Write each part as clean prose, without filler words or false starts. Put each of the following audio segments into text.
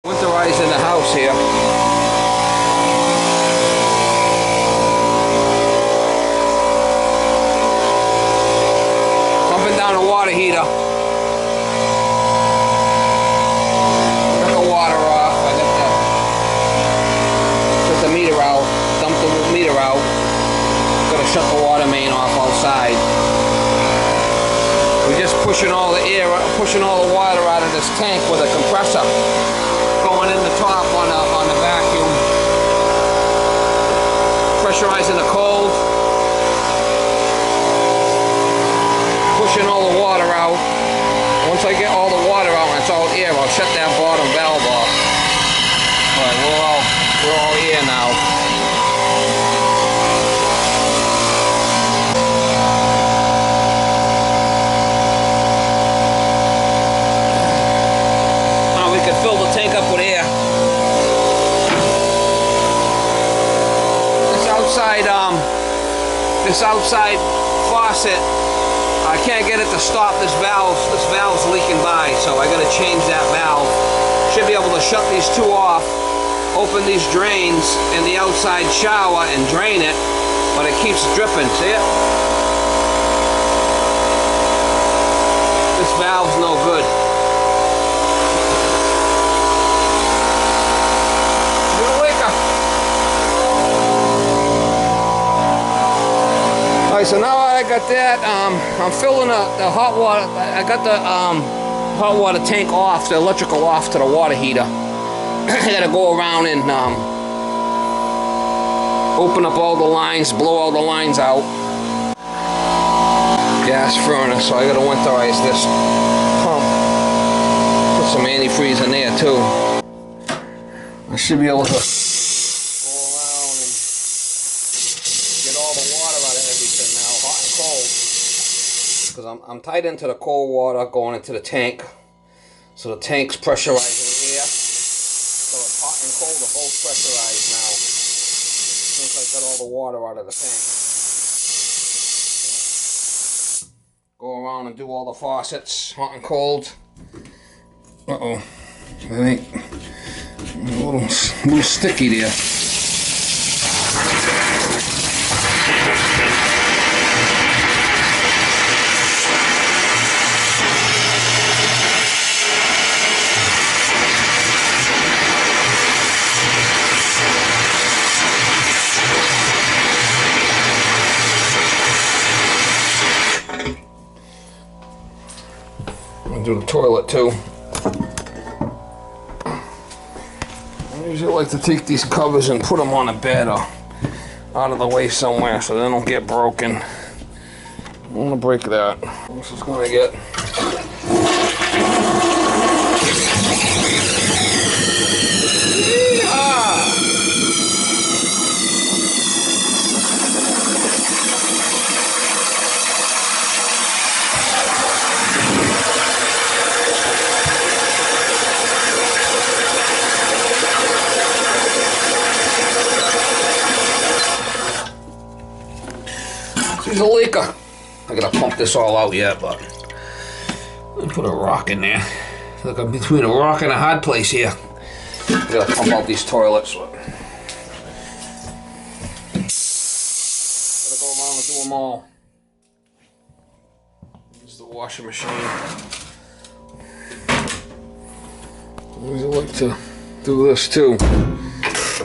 Winterizing the house here. Pumping down the water heater. Got the water off. I got the meter out. Dumped the meter out. Gotta shut the water main off outside. We're just pushing all the air, pushing all the water out of this tank with a compressor. Going in the top on the vacuum, pressurizing the cold, pushing all the water out. Once I get all the water out and it's all air, I'll shut that bottom valve off. Alright, we're all air now. Fill the tank up with air. This outside faucet, I can't get it to stop. This valve's leaking by, so I gotta change that valve. Should be able to shut these two off, open these drains in the outside shower and drain it, but it keeps dripping. See it? This valve's no good. So now I got that, I'm filling the hot water. I got the hot water tank off, the electrical off to the water heater. I gotta go around and open up all the lines, blow all the lines out. Gas furnace, so I gotta winterize this pump. Put some antifreeze in there too. I should be able to because I'm tied into the cold water going into the tank, so the tank's pressurizing air, so it's hot and cold are both pressurized now since I got all the water out of the tank. Go around and do all the faucets, hot and cold. Uh-oh, I think a little sticky there. Do the toilet too. I usually like to take these covers and put them on a bed or out of the way somewhere so they don't get broken. I don't want to break that. This is going to get There's a leaker. I gotta pump this all out yet, but I put a rock in there. Look, I'm between a rock and a hard place here. I gotta pump out these toilets. Gotta go around and do them all. Here's the washing machine. I always like to do this too.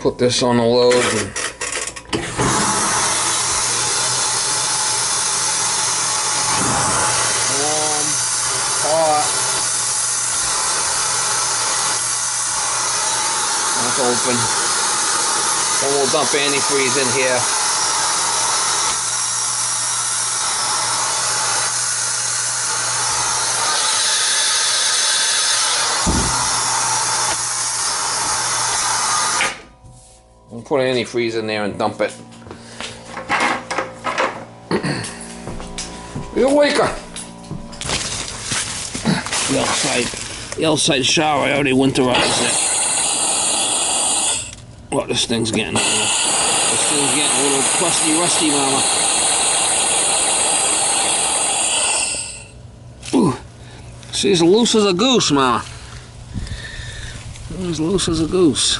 Put this on the load and open. Then we'll dump antifreeze in here. We'll put antifreeze in there and dump it. Be a waker. The outside shower, I already winterized it. What, this thing's getting a little crusty, rusty, mama. Ooh, she's loose as a goose, mama. As loose as a goose.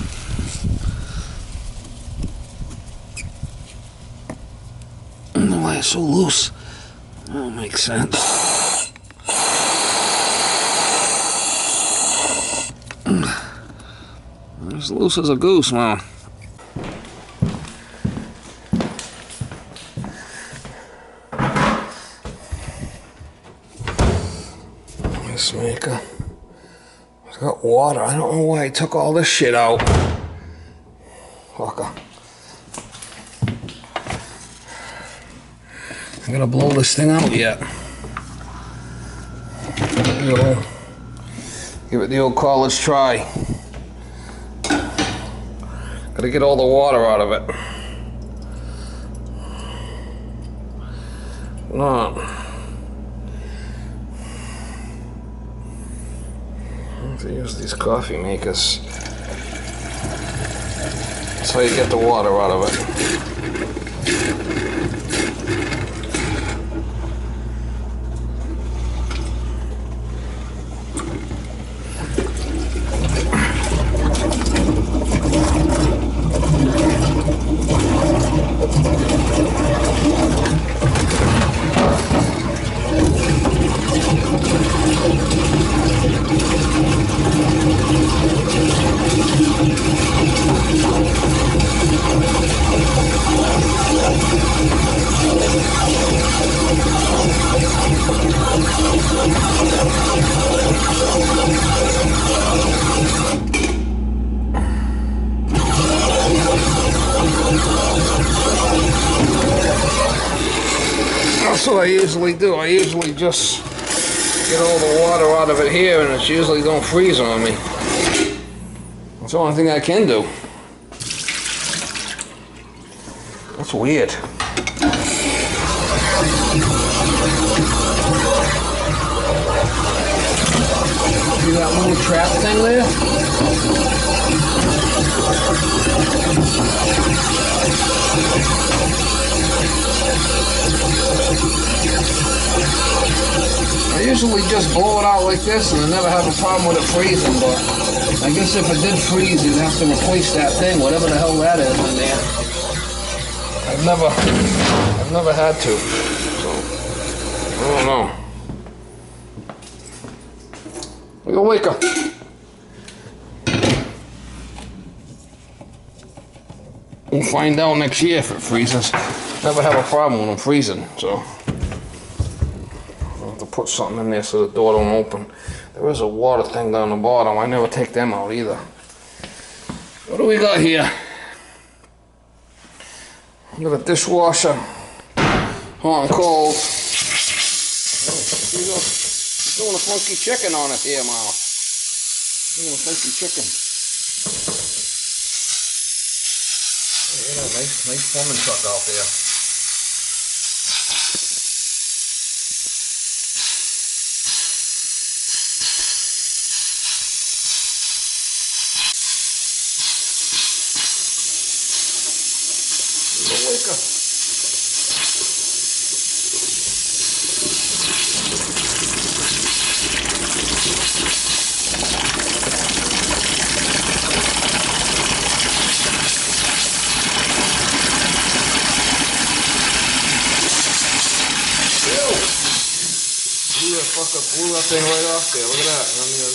I don't know why it's so loose. That don't make sense. As loose as a goose, man. This maker. It's got water. I don't know why I took all this shit out. Fucker. I'm gonna blow this thing out yet. Give it the old college try. Gotta get all the water out of it. No. I have to use these coffee makers. That's how you get the water out of it. That's what I usually do. I usually just get all the water out of it here, and it's usually don't freeze on me. That's the only thing I can do. That's weird. See that little trap thing there? I usually just blow it out like this, and I never have a problem with it freezing, but I guess if it did freeze, you'd have to replace that thing, whatever the hell that is in there. I've never had to, so I don't know. Wake up. We'll find out next year if it freezes. Never have a problem when I'm freezing, so I'll have to put something in there so the door don't open. There is a water thing down the bottom. I never take them out either. What do we got here? We got a dishwasher, hot and cold. You're doing a funky chicken on it here, Mama. Doing a funky chicken. Yeah, nice plumbing truck out there. Blew that thing right off there. Look at that. I'm gonna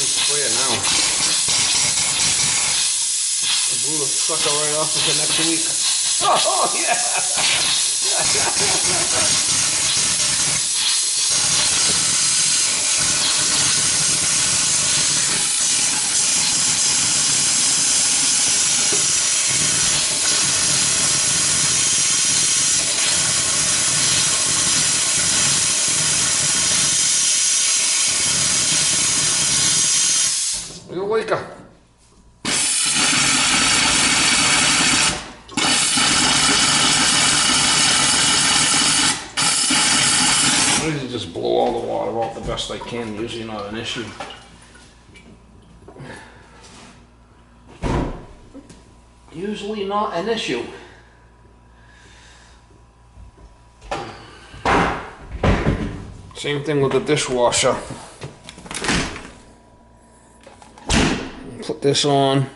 spray it now. I blew the sucker right off until next week. Oh yeah! Eureka! I usually just blow all the water out the best I can, usually not an issue. Usually not an issue. Same thing with the dishwasher. put this on.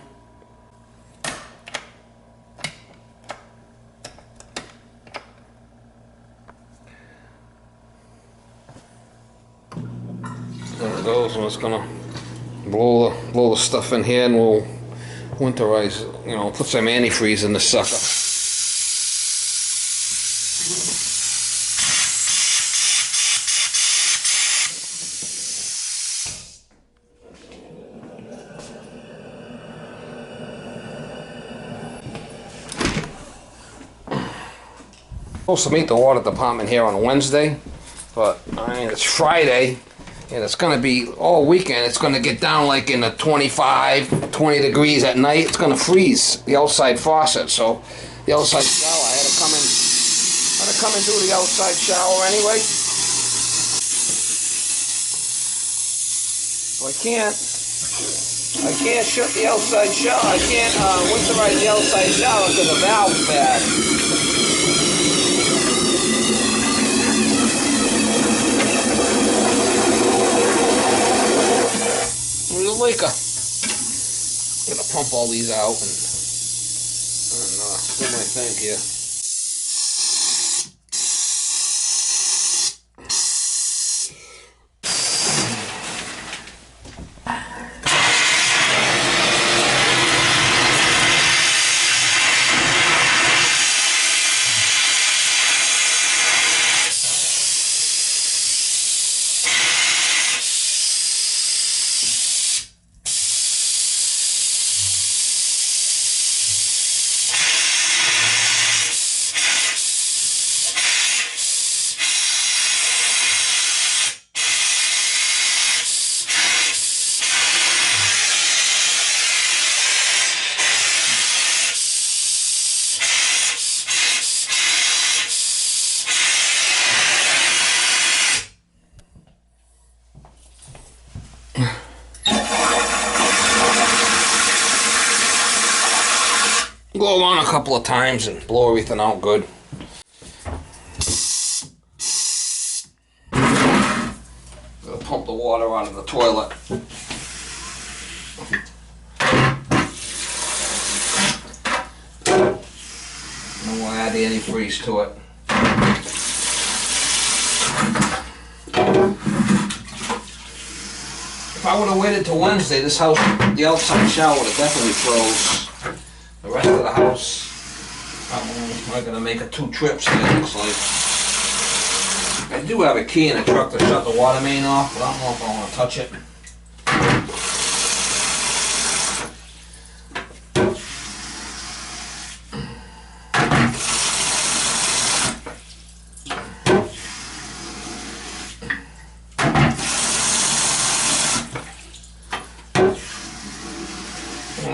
There it goes, and it's gonna blow the stuff in here, and we'll winterize it. You know, put some antifreeze in the sucker. Supposed to meet the water department here on Wednesday, but I mean it's Friday. And it's going to be all weekend. It's going to get down like in the 25, 20 degrees at night. It's going to freeze the outside faucet. So the outside shower, I had to come in, do the outside shower anyway. So I can't shut the outside shower. I can't winterize the outside shower because the valve's bad. Like I'm gonna pump all these out and do my thing here. Go on a couple of times and blow everything out good. Gonna pump the water out of the toilet. And we'll add the antifreeze to it. If I would have waited till Wednesday, this house, the outside shower would have definitely froze. The rest of the house, I'm going to make it 2 trips, it looks like. I do have a key in the truck to shut the water main off, but I don't know if I want to touch it.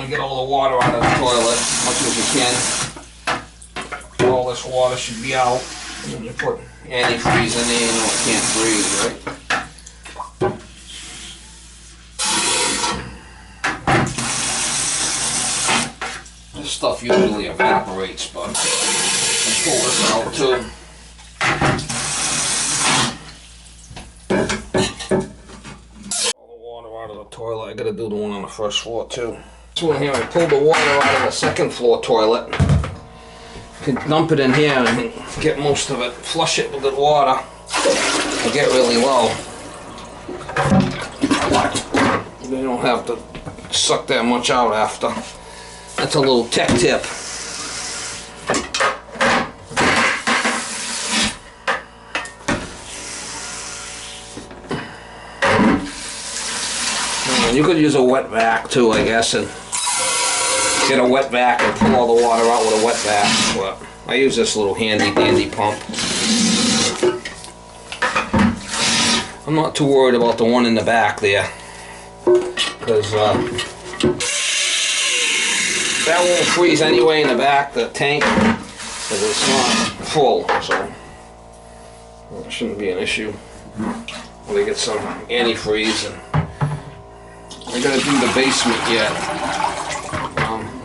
Get all the water out of the toilet as much as you can. All this water should be out. And you put antifreeze in there, you know it can't freeze, right? This stuff usually evaporates, but I'll pull this out too. All the water out of the toilet. I gotta do the one on the first floor too. This one here, I pulled the water out of the second floor toilet. You can dump it in here and get most of it, flush it with the water. I get really low. You don't have to suck that much out after. That's a little tech tip. And you could use a wet vac too, I guess, and get a wet vac and pull all the water out with a wet vac. But I use this little handy dandy pump. I'm not too worried about the one in the back there, because that won't freeze anyway in the back, the tank, because it's not full, so it shouldn't be an issue. We get some antifreeze, and I gotta do the basement yet.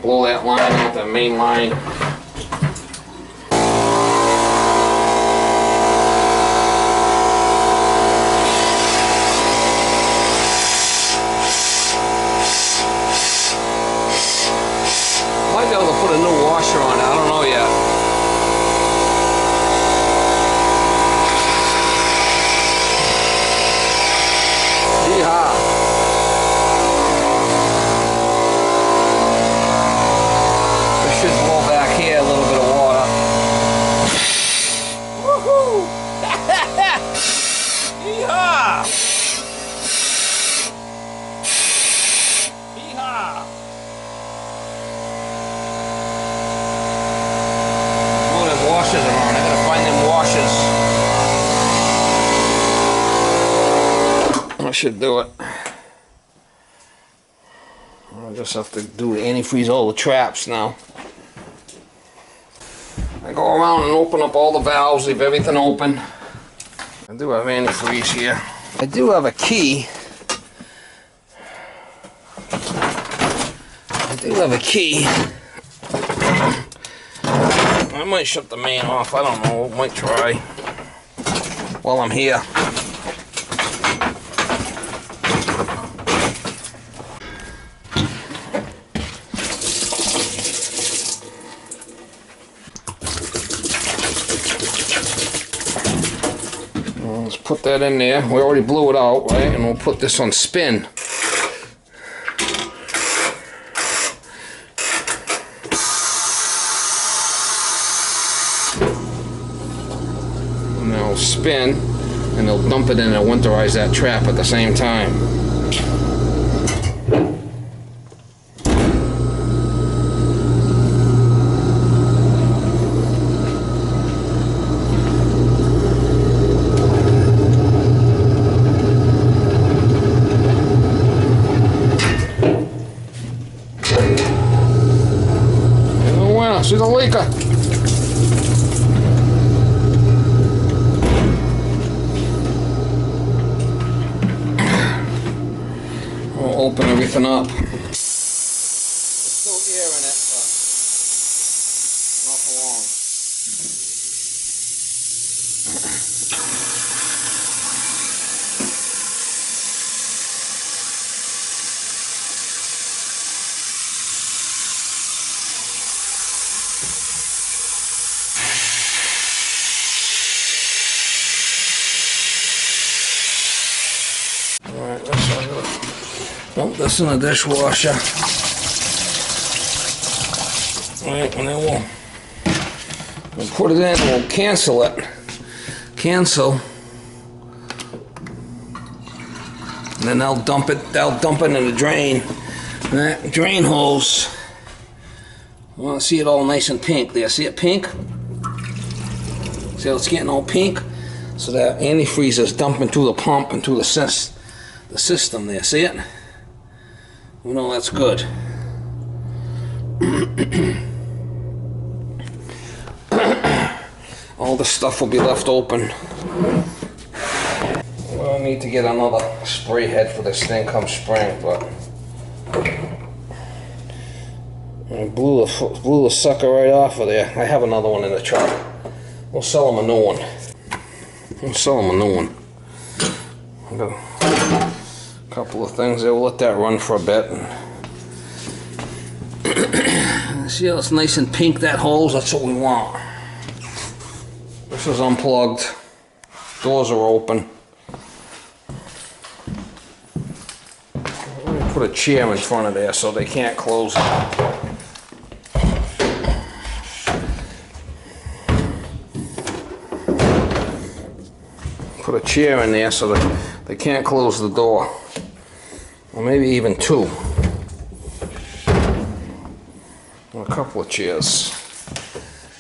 Blow that line out, the main line. should do it. I'll just have to do the antifreeze all the traps now. I go around and open up all the valves, leave everything open. I do have antifreeze here. I do have a key. I might shut the main off. I don't know. Might try while I'm here. Let's put that in there. We already blew it out, right? And we'll put this on spin. And they'll spin, and they'll dump it in and winterize that trap at the same time. See the leaker. We'll open everything up. There's still air in it, but not for long. Alright, let's dump this in the dishwasher. Alright, and then we'll put it in, we'll cancel it. Cancel. And then they'll dump it in the drain. And that drain hose, I want to see it all nice and pink there. See it pink? See how it's getting all pink? So that antifreeze is dumping through the pump and through the system there. See it? We know that's good. All the stuff will be left open. We'll need to get another spray head for this thing come spring, but I blew the sucker right off of there. I have another one in the truck. We'll sell them a new one. I've got a couple of things there. We'll let that run for a bit. See how it's nice and pink, that hose? That's what we want. This is unplugged. Doors are open. Let me put a chair in front of there so they can't close it. Put a chair in there so that they can't close the door. Or maybe even two. Or a couple of chairs.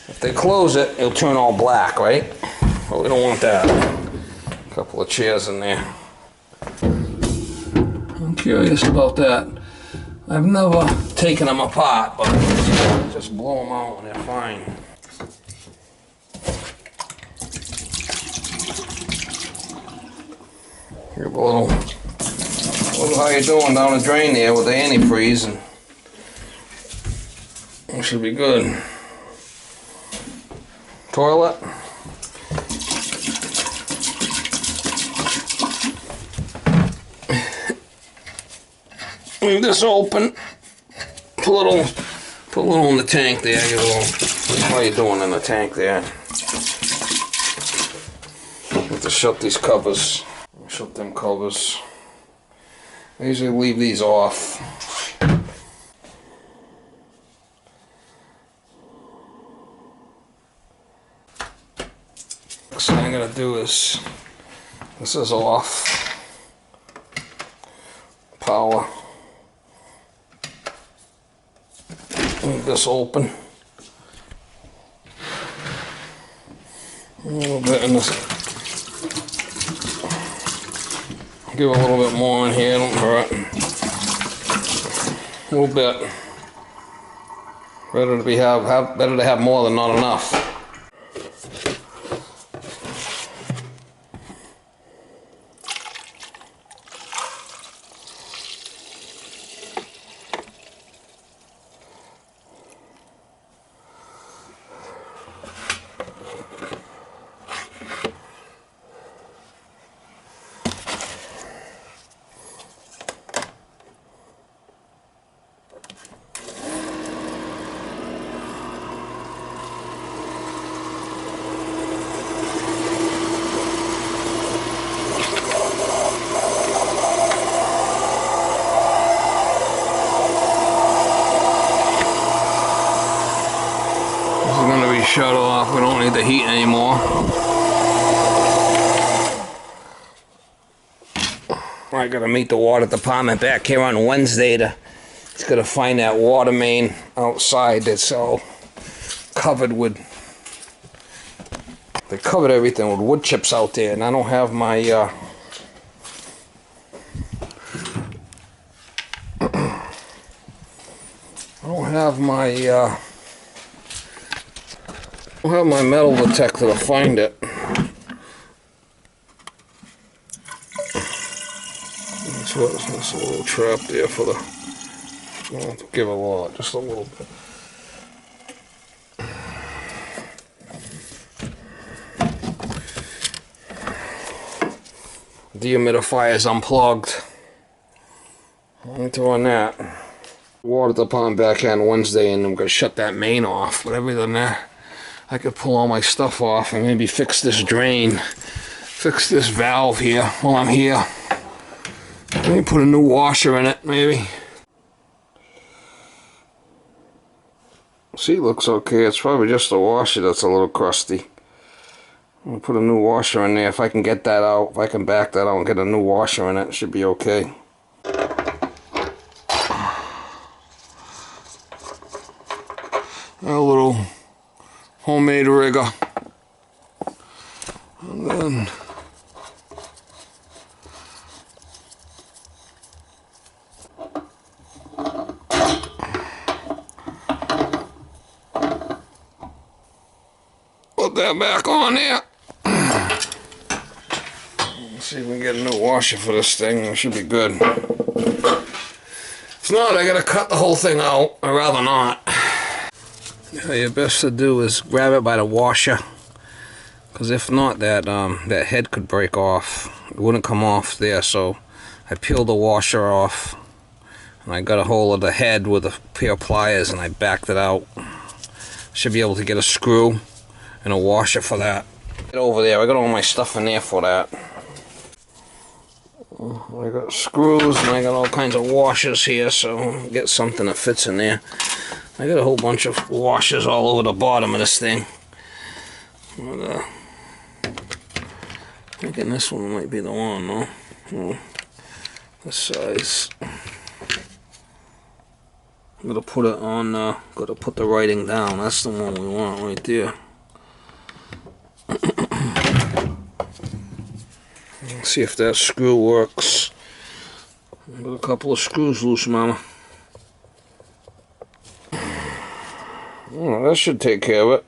If they close it, it'll turn all black, right? But we don't want that. A couple of chairs in there. I'm curious about that. I've never taken them apart, but just blow them out and they're fine. Here, a little how you doing down the drain there with the antifreeze, and it should be good. Toilet. Leave this open. Put a little in the tank there. How you doing in the tank there? Have to shut these covers. Shut them covers. I usually leave these off. Next thing I'm gonna do is, this is off. Power. Leave this open. A little bit in this. Give a little bit more in here, don't hurt. A little bit. Better to have more than not enough. Shut off, we don't need the heat anymore. I gotta meet the water department back here on Wednesday to, it's gonna find that water main outside that's all covered with, they covered everything with wood chips out there, and I don't have my I don't have my metal detector to find it. That's a little trap there for the, I'll have to give a lot, just a little bit. Dehumidifier is unplugged. I need to run that. Water the pond back on Wednesday, and I'm going to shut that main off. But other than that, I could pull all my stuff off and maybe fix this drain, fix this valve here while I'm here. Maybe put a new washer in it, maybe. See, it looks okay. It's probably just the washer that's a little crusty. I'm gonna put a new washer in there. If I can get that out, if I can back that out and get a new washer in it, it should be okay. A little homemade rigger. And then put that back on there. Let's see if we can get a new washer for this thing. It should be good. If not, I gotta cut the whole thing out. I'd rather not. Yeah, your best to do is grab it by the washer, because if not, that head could break off. It wouldn't come off there, so I peeled the washer off, and I got a hold of the head with a pair of pliers, and I backed it out. Should be able to get a screw and a washer for that. Get over there. I got all my stuff in there for that. I got screws and I got all kinds of washers here, so get something that fits in there. I got a whole bunch of washers all over the bottom of this thing. But, thinking this one might be the one, no? This size. I'm gonna put it on. Gotta put the writing down. That's the one we want right there. Let's see if that screw works. Got a couple of screws loose, mama. Oh, that should take care of it.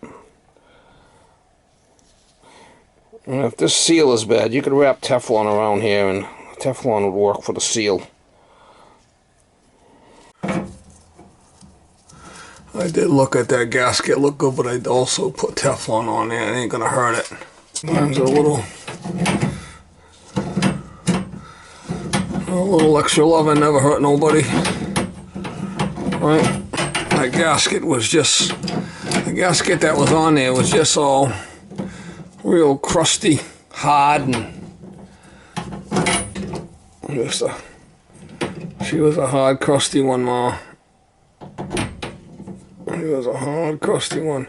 And if this seal is bad, you could wrap Teflon around here, and Teflon would work for the seal. I did look at that gasket, looked good, but I'd also put Teflon on there. It ain't gonna hurt it. Sometimes a little extra loving never hurt nobody. Right? That gasket was just, the gasket that was on there was just all real crusty, hard, and just she was a hard, crusty one, Ma. She was a hard, crusty one.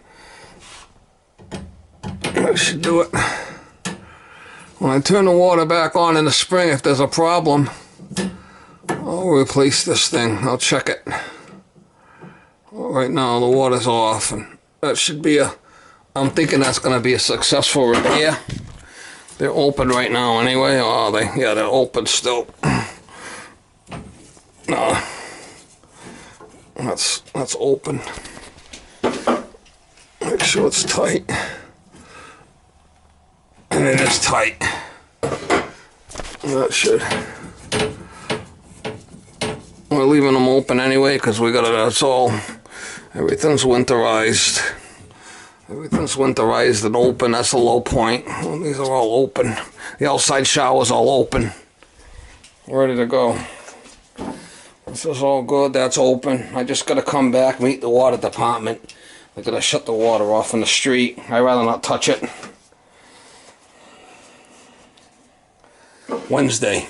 That should do it. When I turn the water back on in the spring, if there's a problem, I'll replace this thing. I'll check it. Right now the water's off, and that should be I'm thinking that's going to be a successful repair. They're open right now anyway. Oh, yeah, they're open still. No, that's open. Make sure it's tight. And it is tight. That should. We're leaving them open anyway because we got it. That's all. Everything's winterized. Everything's winterized and open. That's the low point. Well, these are all open. The outside shower's all open. Ready to go. This is all good. That's open. I just got to come back, meet the water department. They're going to shut the water off in the street. I'd rather not touch it. Wednesday.